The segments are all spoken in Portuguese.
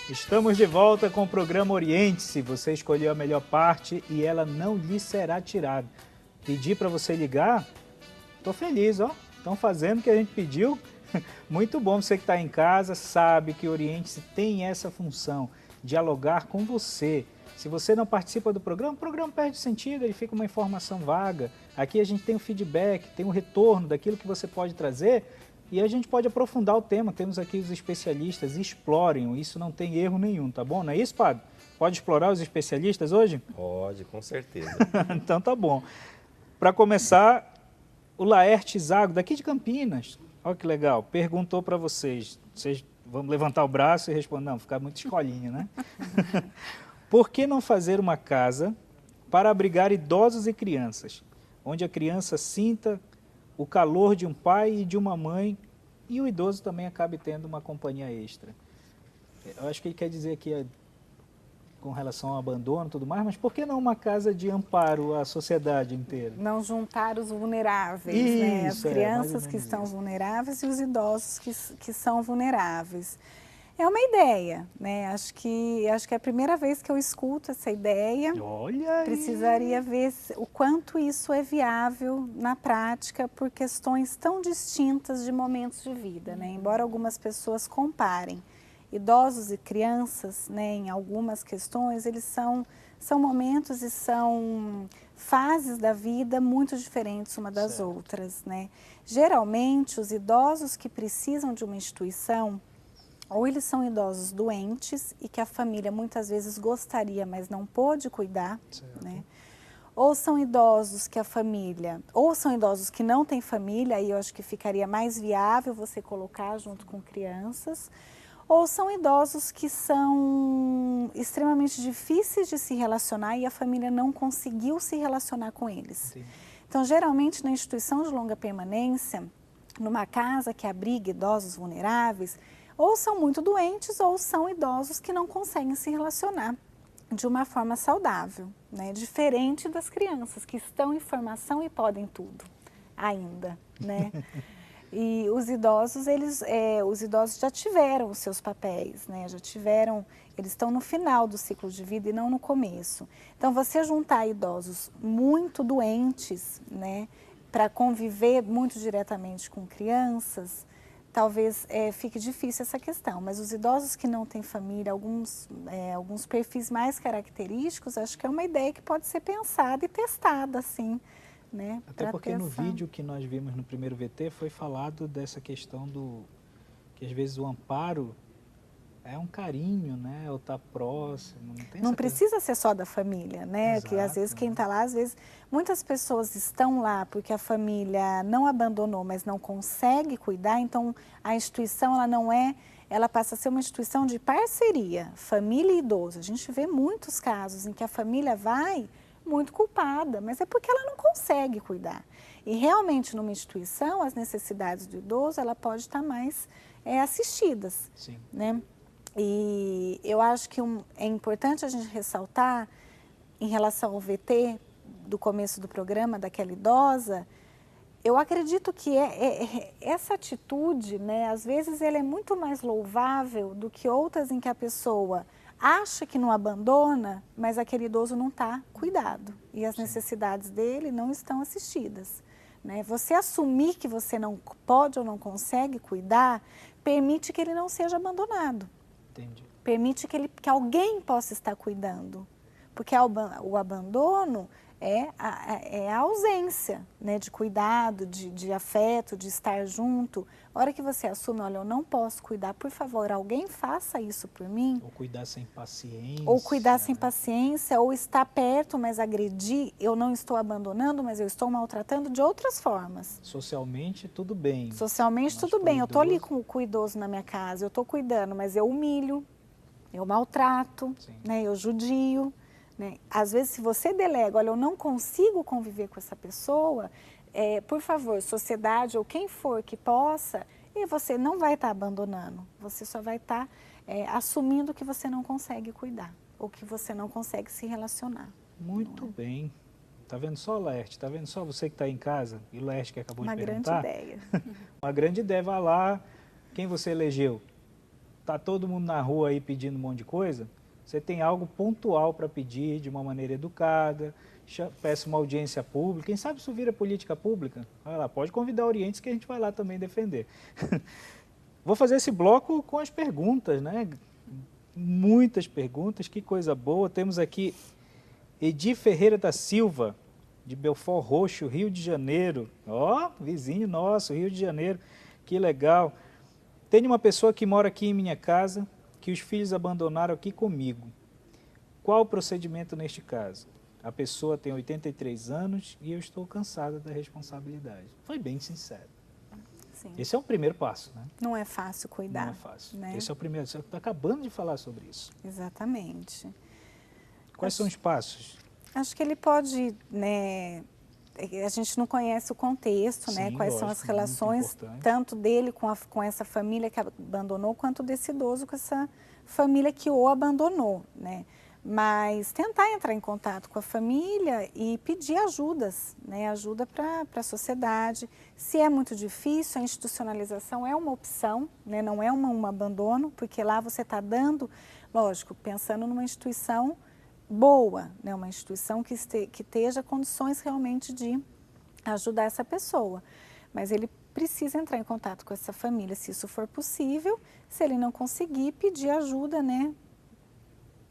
Estamos de volta com o programa Oriente-se. Você escolheu a melhor parte e ela não lhe será tirada. Pedi para você ligar? Estou feliz, ó. Estão fazendo o que a gente pediu. Muito bom, você que está em casa sabe que o Oriente-se tem essa função, dialogar com você. Se você não participa do programa, o programa perde sentido, ele fica uma informação vaga. Aqui a gente tem o feedback, tem o retorno daquilo que você pode trazer e a gente pode aprofundar o tema. Temos aqui os especialistas, explorem, isso não tem erro nenhum, tá bom? Não é isso, Padre? Pode explorar os especialistas hoje? Pode, com certeza. Então tá bom. Para começar, o Laerte Zago, daqui de Campinas, olha que legal, perguntou para vocês. Vocês vão levantar o braço e responder, não, ficar muito escolinha, né? Por que não fazer uma casa para abrigar idosos e crianças, onde a criança sinta o calor de um pai e de uma mãe e o idoso também acabe tendo uma companhia extra? Eu acho que ele quer dizer aqui com relação ao abandono e tudo mais, mas por que não uma casa de amparo à sociedade inteira? Não juntar os vulneráveis, Isso, né? As crianças que menos estão isso. vulneráveis e os idosos que são vulneráveis. É uma ideia, né? Acho que é a primeira vez que eu escuto essa ideia. Olha aí. Precisaria ver o quanto isso é viável na prática por questões tão distintas de momentos de vida, né? Embora algumas pessoas comparem idosos e crianças, né, em algumas questões, eles são momentos e são fases da vida muito diferentes uma das Certo. outras, né? Geralmente, os idosos que precisam de uma instituição, ou eles são idosos doentes e que a família muitas vezes gostaria, mas não pôde cuidar, Certo. né? Ou são idosos que a família, ou são idosos que não têm família, aí eu acho que ficaria mais viável você colocar junto com crianças, ou são idosos que são extremamente difíceis de se relacionar e a família não conseguiu se relacionar com eles. Entendi. Então, geralmente na instituição de longa permanência, numa casa que abriga idosos vulneráveis, ou são muito doentes ou são idosos que não conseguem se relacionar de uma forma saudável, né? Diferente das crianças que estão em formação e podem tudo ainda, né? E os idosos, os idosos já tiveram os seus papéis, né? Eles estão no final do ciclo de vida e não no começo. Então, você juntar idosos muito doentes, né, para conviver muito diretamente com crianças, talvez fique difícil essa questão. Mas os idosos que não têm família, alguns perfis mais característicos, acho que é uma ideia que pode ser pensada e testada, assim, né? Até porque no vídeo que nós vimos no primeiro VT foi falado dessa questão que às vezes o amparo é um carinho, né? Ou tá próximo, não tem Não essa precisa ser só da família, né? Exato, Que às vezes quem né? está lá, às vezes muitas pessoas estão lá porque a família não abandonou, mas não consegue cuidar, então a instituição ela passa a ser uma instituição de parceria, família e idoso. A gente vê muitos casos em que a família vai muito culpada, mas é porque ela não consegue cuidar. E realmente numa instituição, as necessidades do idoso, ela pode estar mais assistidas, Sim. né? E eu acho que é importante a gente ressaltar, em relação ao VT do começo do programa, daquela idosa, eu acredito que essa atitude, né, às vezes ela é muito mais louvável do que outras em que a pessoa acha que não abandona, mas aquele idoso não está cuidado e as necessidades dele não estão assistidas, né? Você assumir que você não pode ou não consegue cuidar, permite que ele não seja abandonado. Entendi. Permite que alguém possa estar cuidando, porque o abandono é a ausência, né, de cuidado, de afeto, de estar junto. A hora que você assume, olha, eu não posso cuidar, por favor, alguém faça isso por mim. Ou cuidar sem paciência. Ou cuidar sem né? paciência, ou estar perto, mas agredir. Eu não estou abandonando, mas eu estou maltratando de outras formas. Socialmente, tudo bem. Socialmente, Mas tudo pro bem. Eu estou ali idoso- com o idoso na minha casa, eu estou cuidando, mas eu humilho, eu maltrato, né, eu judio. Né? Às vezes, se você delega, olha, eu não consigo conviver com essa pessoa, por favor, sociedade ou quem for que possa, e você não vai estar abandonando, você só vai estar assumindo que você não consegue cuidar, ou que você não consegue se relacionar. Muito bem. Tá vendo só, Laerte? Tá vendo só você que está em casa? E o Laerte que acabou Uma de grande perguntar? ideia. Uma grande ideia. Vai lá. Quem você elegeu? tá todo mundo na rua aí pedindo um monte de coisa, você tem algo pontual para pedir de uma maneira educada, peça uma audiência pública, quem sabe isso vira política pública? Olha lá, pode convidar Orientes que a gente vai lá também defender. Vou fazer esse bloco com as perguntas, né? Muitas perguntas, que coisa boa. Temos aqui Edi Ferreira da Silva, de Belfort Roxo, Rio de Janeiro. Ó, vizinho nosso, Rio de Janeiro, que legal. Tenho uma pessoa que mora aqui em minha casa, que os filhos abandonaram aqui comigo. Qual o procedimento neste caso? A pessoa tem 83 anos e eu estou cansada da responsabilidade. Foi bem sincero. Sim. Esse é o primeiro passo, né? Não é fácil cuidar. Não é fácil. Né? Esse é o primeiro. Você está acabando de falar sobre isso. Exatamente. Quais são os passos? Acho que ele pode, né? A gente não conhece o contexto, né? Sim, Quais são as relações, tanto dele com essa família que abandonou, quanto desse idoso com essa família que o abandonou, né? Mas tentar entrar em contato com a família e pedir ajudas, né? Ajuda para a sociedade. Se é muito difícil, a institucionalização é uma opção, né? Não é um abandono, porque lá você está dando, lógico, pensando numa instituição boa, né? Uma instituição que esteja condições realmente de ajudar essa pessoa. Mas ele precisa entrar em contato com essa família, se isso for possível. Se ele não conseguir, pedir ajuda, né?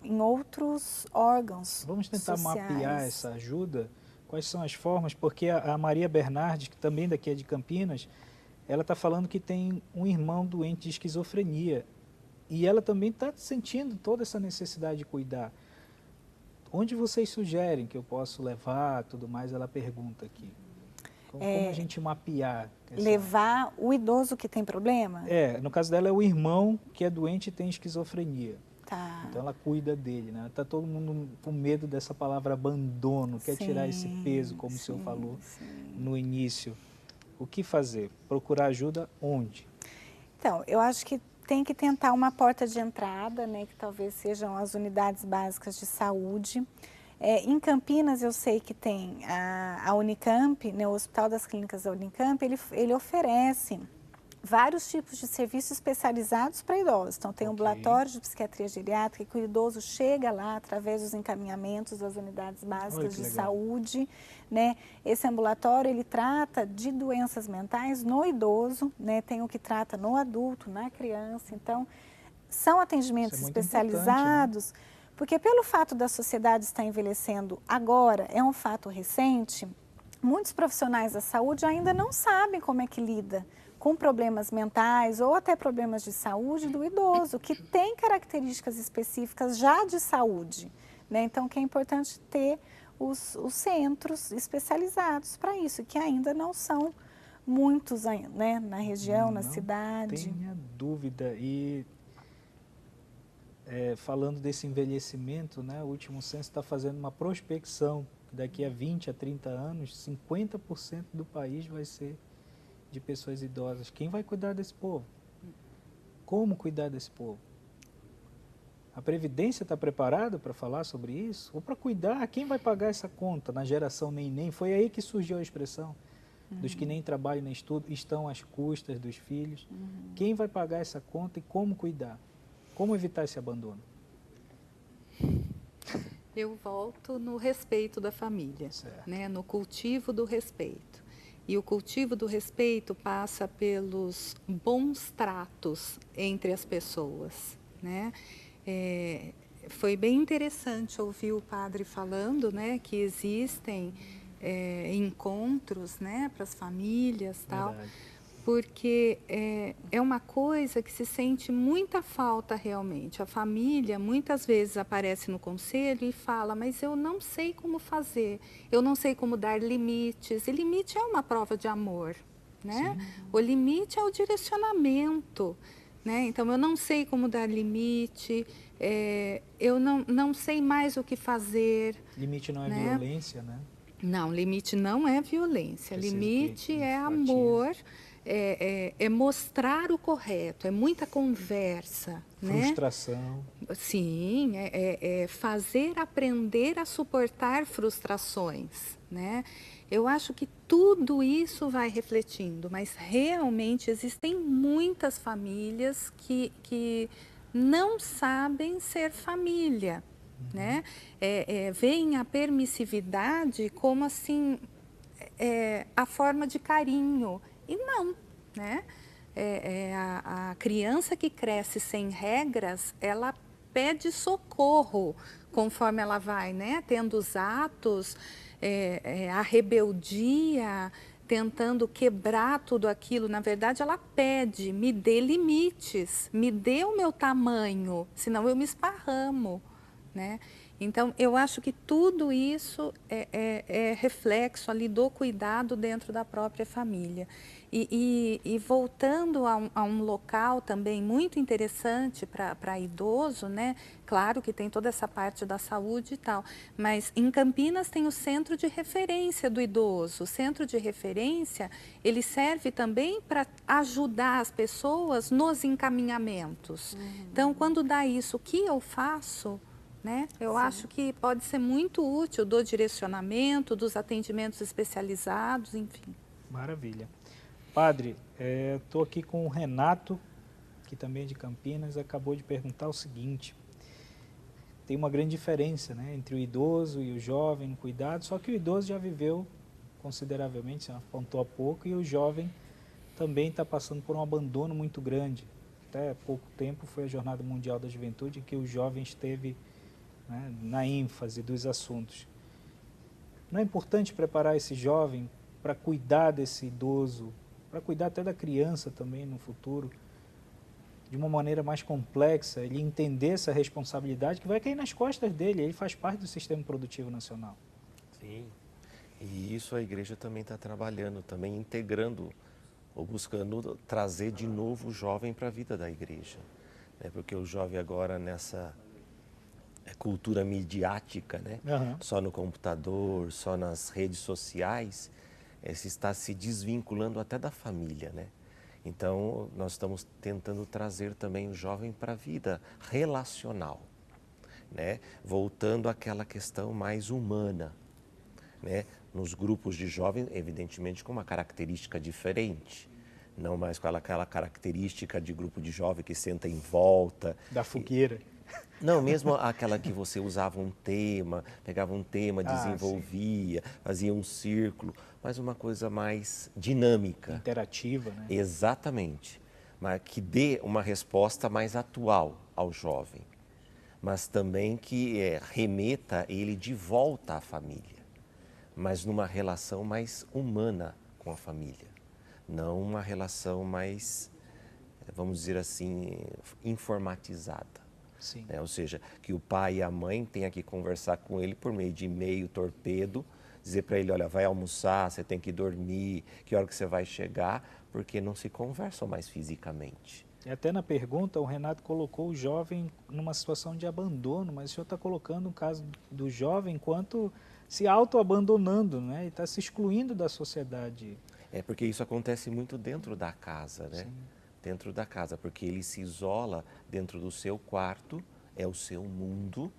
Em outros órgãos. Vamos tentar sociais. mapear essa ajuda. Quais são as formas? Porque a Maria Bernardes, que também daqui é de Campinas, ela está falando que tem um irmão doente de esquizofrenia. E ela também está sentindo toda essa necessidade de cuidar. Onde vocês sugerem que eu posso levar, tudo mais? Ela pergunta aqui. Como a gente mapear? Levar o idoso que tem problema? No caso dela é o irmão que é doente e tem esquizofrenia. Tá. Então ela cuida dele, né? Está todo mundo com medo dessa palavra abandono, quer tirar esse peso, como o senhor falou no início. O que fazer? Procurar ajuda onde? Então, eu acho que tem que tentar uma porta de entrada, né? Que talvez sejam as unidades básicas de saúde. Em Campinas eu sei que tem a Unicamp, né? O Hospital das Clínicas da Unicamp, ele oferece vários tipos de serviços especializados para idosos. Então, tem um ambulatório de psiquiatria geriátrica, que o idoso chega lá através dos encaminhamentos das unidades básicas de saúde, né? Esse ambulatório, ele trata de doenças mentais no idoso, né? Tem o que trata no adulto, na criança. Então, são atendimentos especializados, né? Porque pelo fato da sociedade estar envelhecendo agora, é um fato recente, muitos profissionais da saúde ainda não sabem como é que lida com problemas mentais ou até problemas de saúde do idoso, que tem características específicas já de saúde, né? Então, que é importante ter os centros especializados para isso, que ainda não são muitos, né? Na região, na cidade. Não tenha dúvida. E falando desse envelhecimento, né? O último censo está fazendo uma prospecção, que daqui a 20 a 30 anos, 50% do país vai ser de pessoas idosas. Quem vai cuidar desse povo? Como cuidar desse povo? A Previdência está preparada para falar sobre isso? Ou para cuidar? Quem vai pagar essa conta na geração nem? Foi aí que surgiu a expressão dos que nem trabalham nem estudam, estão às custas dos filhos. Quem vai pagar essa conta e como cuidar? Como evitar esse abandono? Eu volto no respeito da família, né? No cultivo do respeito. E o cultivo do respeito passa pelos bons tratos entre as pessoas, né? Foi bem interessante ouvir o padre falando, né, que existem encontros, né, para as famílias, tal, porque é uma coisa que se sente muita falta realmente. A família muitas vezes aparece no conselho e fala, mas eu não sei como fazer, eu não sei como dar limites. E limite é uma prova de amor, né? Sim. O limite é o direcionamento, né? Então, eu não sei como dar limite, eu não sei mais o que fazer. Limite não é violência, né? Não, limite não é violência, limite é amor. É mostrar o correto, é muita conversa. Frustração. Né? Sim, é fazer aprender a suportar frustrações. Né? Eu acho que tudo isso vai refletindo, mas realmente existem muitas famílias que não sabem ser família, né? Veem a permissividade como assim a forma de carinho, e não, né? A criança que cresce sem regras, ela pede socorro conforme ela vai, né? Tendo os atos, a rebeldia, tentando quebrar tudo aquilo. Na verdade, ela pede, me dê limites, me dê o meu tamanho, senão eu me esparramo, né? Então, eu acho que tudo isso é reflexo ali do cuidado dentro da própria família. E voltando a um local também muito interessante para idoso, né? Claro que tem toda essa parte da saúde e tal, mas em Campinas tem o centro de referência do idoso. O centro de referência, ele serve também para ajudar as pessoas nos encaminhamentos. Então, quando dá isso, o que eu faço? Né? Eu acho que pode ser muito útil do direcionamento, dos atendimentos especializados, enfim. Maravilha. Padre, estou aqui com o Renato, que também é de Campinas, acabou de perguntar o seguinte: tem uma grande diferença, né, entre o idoso e o jovem no cuidado, só que o idoso já viveu consideravelmente, você apontou há pouco, e o jovem também está passando por um abandono muito grande. Até pouco tempo foi a Jornada Mundial da Juventude, em que o jovem esteve, né, na ênfase dos assuntos. Não é importante preparar esse jovem para cuidar desse idoso, para cuidar até da criança também no futuro, de uma maneira mais complexa, ele entender essa responsabilidade que vai cair nas costas dele, ele faz parte do sistema produtivo nacional. Sim, e isso a igreja também está trabalhando, também integrando ou buscando trazer de novo o jovem para a vida da igreja, né? Porque o jovem agora nessa cultura midiática, né? Só no computador, só nas redes sociais, se está se desvinculando até da família, né? Então, nós estamos tentando trazer também o jovem para a vida relacional, né? Voltando àquela questão mais humana, né? Nos grupos de jovens, evidentemente, com uma característica diferente. Não mais com aquela característica de grupo de jovem que senta em volta. Da fogueira. Não, mesmo aquela que você usava um tema, pegava um tema, desenvolvia, fazia um círculo, mas uma coisa mais dinâmica. Interativa, né? Exatamente, mas que dê uma resposta mais atual ao jovem, mas também que remeta ele de volta à família, mas numa relação mais humana com a família, não uma relação mais, vamos dizer assim, informatizada. Sim. Ou seja, que o pai e a mãe tenham que conversar com ele por meio de e-mail, torpedo, dizer para ele, olha, vai almoçar, você tem que dormir, que hora que você vai chegar, porque não se conversam mais fisicamente. E até na pergunta, o Renato colocou o jovem numa situação de abandono, mas o senhor está colocando o caso do jovem enquanto se auto-abandonando, né? E está se excluindo da sociedade. É porque isso acontece muito dentro da casa, né? Sim. Dentro da casa, porque ele se isola dentro do seu quarto, é o seu mundo,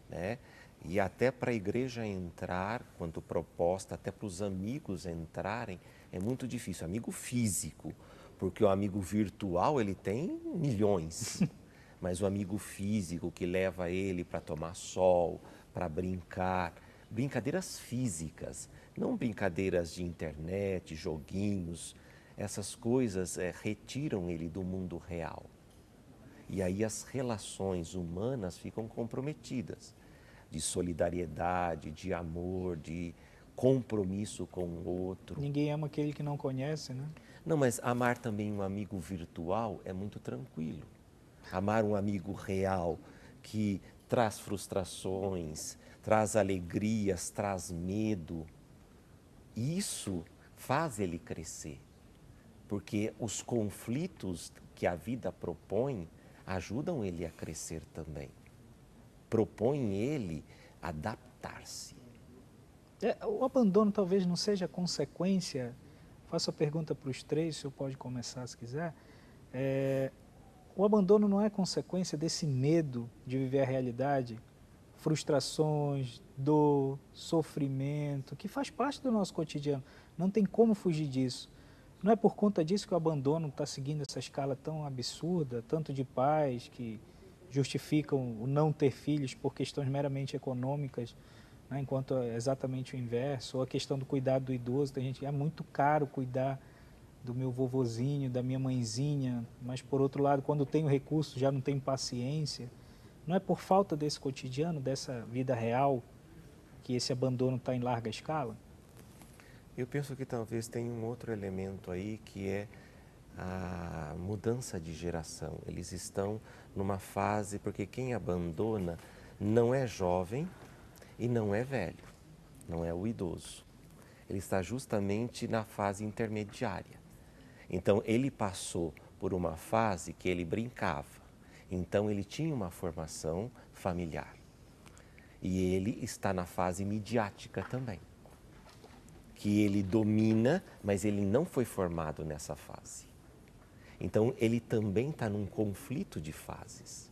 né? E até para a igreja entrar, quanto proposta, até para os amigos entrarem, é muito difícil. Amigo físico, porque o amigo virtual ele tem milhões, mas o amigo físico que leva ele para tomar sol, para brincar, brincadeiras físicas, não brincadeiras de internet, joguinhos. Essas coisas retiram ele do mundo real. E aí as relações humanas ficam comprometidas, de solidariedade, de amor, de compromisso com o outro. Ninguém ama aquele que não conhece, né? Não, mas amar também um amigo virtual é muito tranquilo. Amar um amigo real que traz frustrações, traz alegrias, traz medo, isso faz ele crescer. Porque os conflitos que a vida propõe ajudam ele a crescer também. Propõem ele a adaptar-se. O abandono talvez não seja consequência, faço a pergunta para os três, o senhor pode começar se quiser. O abandono não é consequência desse medo de viver a realidade, frustrações, dor, sofrimento, que faz parte do nosso cotidiano, não tem como fugir disso. Não é por conta disso que o abandono está seguindo essa escala tão absurda, tanto de pais que justificam o não ter filhos por questões meramente econômicas, né, enquanto é exatamente o inverso, ou a questão do cuidado do idoso. Tem gente que é muito caro cuidar do meu vovozinho, da minha mãezinha, mas por outro lado, quando tenho recurso, já não tenho paciência. Não é por falta desse cotidiano, dessa vida real, que esse abandono está em larga escala? Eu penso que talvez tenha um outro elemento aí, que é a mudança de geração. Eles estão numa fase, porque quem abandona não é jovem e não é velho, não é o idoso. Ele está justamente na fase intermediária. Então, ele passou por uma fase que ele brincava. Então, ele tinha uma formação familiar. E ele está na fase midiática também, que ele domina, mas ele não foi formado nessa fase. Então, ele também está num conflito de fases.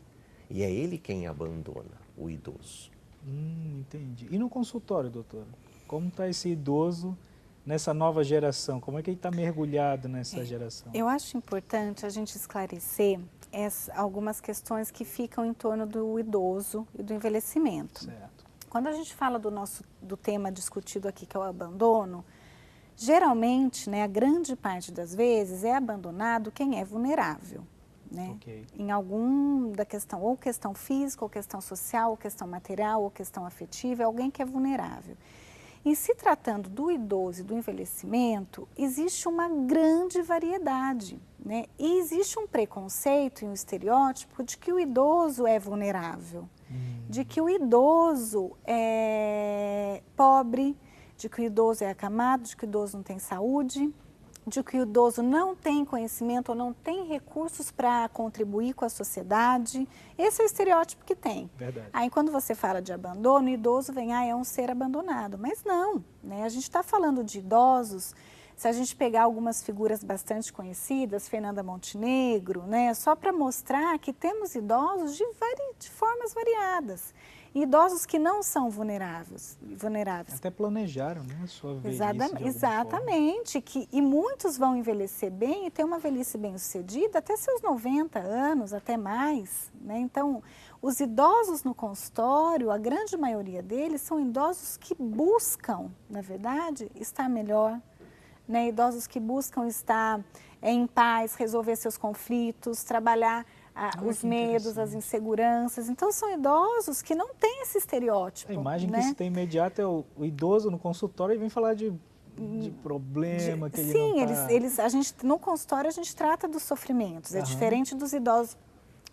E é ele quem abandona o idoso. Entendi. E no consultório, doutora? Como está esse idoso nessa nova geração? Como é que ele está mergulhado nessa geração? Eu acho importante a gente esclarecer algumas questões que ficam em torno do idoso e do envelhecimento. Certo. Quando a gente fala do tema discutido aqui, que é o abandono, geralmente, né, a grande parte das vezes é abandonado quem é vulnerável, né? Okay. Em algum da questão, ou questão física, ou questão social, ou questão material, ou questão afetiva, é alguém que é vulnerável. Em se tratando do idoso e do envelhecimento, existe uma grande variedade, né? E existe um preconceito e um estereótipo de que o idoso é vulnerável, de que o idoso é pobre, de que o idoso é acamado, de que o idoso não tem saúde, de que o idoso não tem conhecimento ou não tem recursos para contribuir com a sociedade. Esse é o estereótipo que tem. Verdade. Aí quando você fala de abandono, o idoso vem, é um ser abandonado. Mas não, né? A gente está falando de idosos, se a gente pegar algumas figuras bastante conhecidas, Fernanda Montenegro, né? Só para mostrar que temos idosos de formas variadas. E idosos que não são vulneráveis. Até planejaram, né, a sua velhice. Exatamente. E muitos vão envelhecer bem e ter uma velhice bem-sucedida até seus 90 anos, até mais, né? Então, os idosos no consultório, a grande maioria deles são idosos que buscam, na verdade, estar melhor, né? Idosos que buscam estar em paz, resolver seus conflitos, trabalhar os medos, as inseguranças. Então, são idosos que não têm esse estereótipo. A imagem, né? que se tem imediata é o idoso no consultório e vem falar de problema que ele não tá... a gente, no consultório a gente trata dos sofrimentos. É diferente dos idosos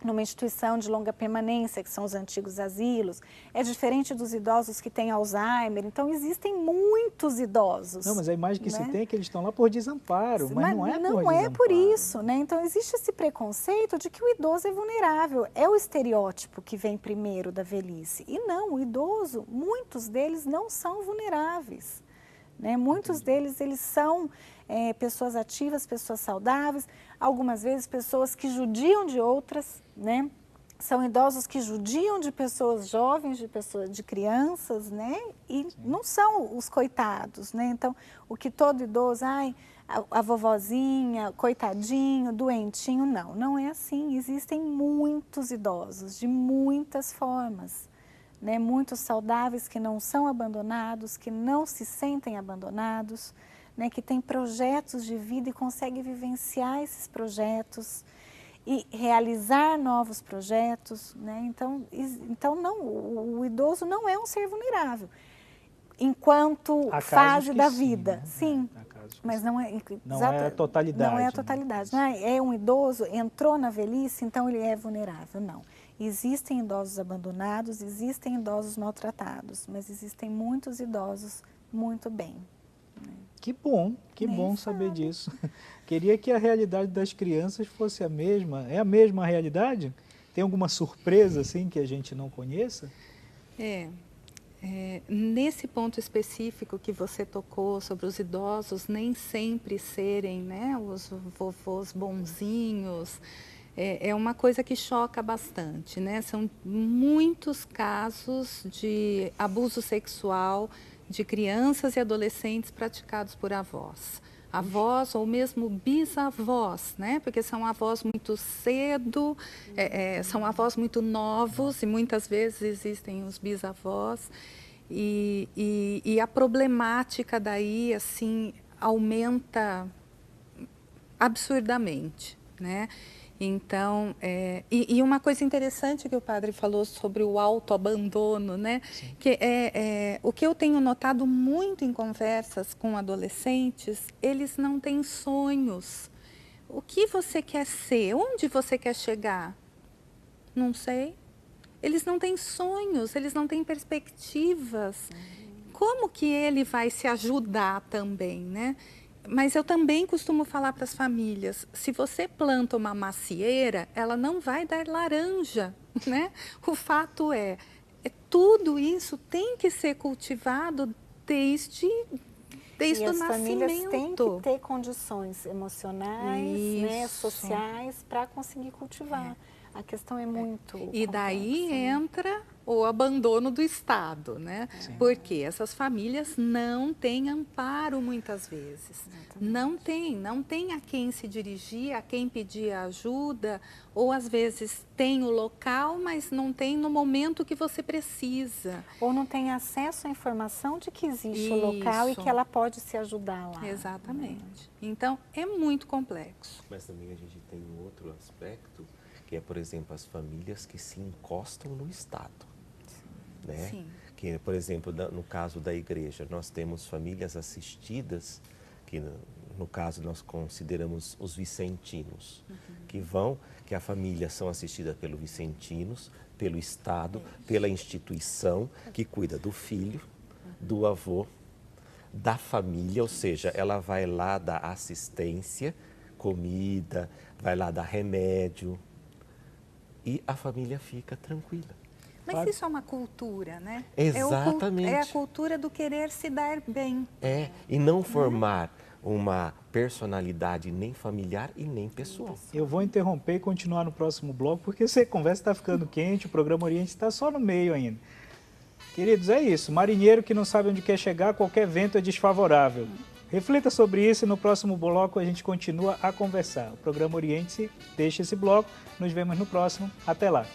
numa instituição de longa permanência, que são os antigos asilos. É diferente dos idosos que têm Alzheimer. Então, existem muitos idosos. Não, mas a imagem que né? se tem é que eles estão lá por desamparo, mas não é por desamparo. Não é por isso, né? Então, existe esse preconceito de que o idoso é vulnerável. É o estereótipo que vem primeiro da velhice. E não, o idoso, muitos deles não são vulneráveis. Né? Muitos deles, eles são pessoas ativas, pessoas saudáveis, algumas vezes pessoas que judiam de outras, né? São idosos que judiam de pessoas jovens, de crianças, né? E não são os coitados, né? Então, o que todo idoso, a vovozinha, coitadinho, doentinho, não é assim. Existem muitos idosos, de muitas formas. Né, muitos saudáveis que não são abandonados, que não se sentem abandonados, né, que têm projetos de vida e conseguem vivenciar esses projetos e realizar novos projetos. Né? Então não, o idoso não é um ser vulnerável, enquanto fase da vida. Sim, mas não é a totalidade. Não é a totalidade. Não é um idoso, entrou na velhice, então ele é vulnerável, não. Existem idosos abandonados, existem idosos maltratados, mas existem muitos idosos muito bem. Né? Que bom saber disso. Queria que a realidade das crianças fosse a mesma. É a mesma realidade? Tem alguma surpresa assim que a gente não conheça? Nesse ponto específico que você tocou sobre os idosos nem sempre serem, né, os vovôs bonzinhos, é uma coisa que choca bastante, né? São muitos casos de abuso sexual de crianças e adolescentes praticados por avós. avós ou mesmo bisavós, né? Porque são avós muito cedo, são avós muito novos e muitas vezes existem os bisavós. E a problemática daí, assim, aumenta absurdamente, né? Então, e uma coisa interessante que o padre falou sobre o autoabandono, né? Sim. Que o que eu tenho notado muito em conversas com adolescentes, eles não têm sonhos. O que você quer ser? Onde você quer chegar? Não sei. Eles não têm sonhos, eles não têm perspectivas. Como que ele vai se ajudar também, né? Mas eu também costumo falar para as famílias, se você planta uma macieira, ela não vai dar laranja, né? O fato tudo isso tem que ser cultivado desde o nascimento. As famílias têm que ter condições emocionais, né, sociais, para conseguir cultivar. A questão é muito E complexa, daí né? entra o abandono do Estado, né? Sim. Porque essas famílias não têm amparo muitas vezes. Exatamente. Não tem a quem se dirigir, a quem pedir ajuda, ou às vezes tem o local, mas não tem no momento que você precisa. Ou não tem acesso à informação de que existe o local e que ela pode se ajudar lá. Exatamente. Então, é muito complexo. Mas também a gente tem um outro aspecto, que é, por exemplo, as famílias que se encostam no Estado. Né? Sim. Que, por exemplo, no caso da igreja, nós temos famílias assistidas, que no caso nós consideramos os vicentinos, que a família são assistidas pelos vicentinos, pelo Estado, pela instituição que cuida do filho, do avô, da família, ou seja, ela vai lá dar assistência, comida, vai lá dar remédio, e a família fica tranquila. Mas isso é uma cultura, né? Exatamente. É a cultura do querer se dar bem. E não formar uma personalidade nem familiar e nem pessoal. Eu vou interromper e continuar no próximo bloco, porque essa conversa está ficando quente, o programa Oriente está só no meio ainda. Queridos, é isso. Marinheiro que não sabe onde quer chegar, qualquer vento é desfavorável. Reflita sobre isso e no próximo bloco a gente continua a conversar. O programa Oriente deixa esse bloco. Nos vemos no próximo. Até lá.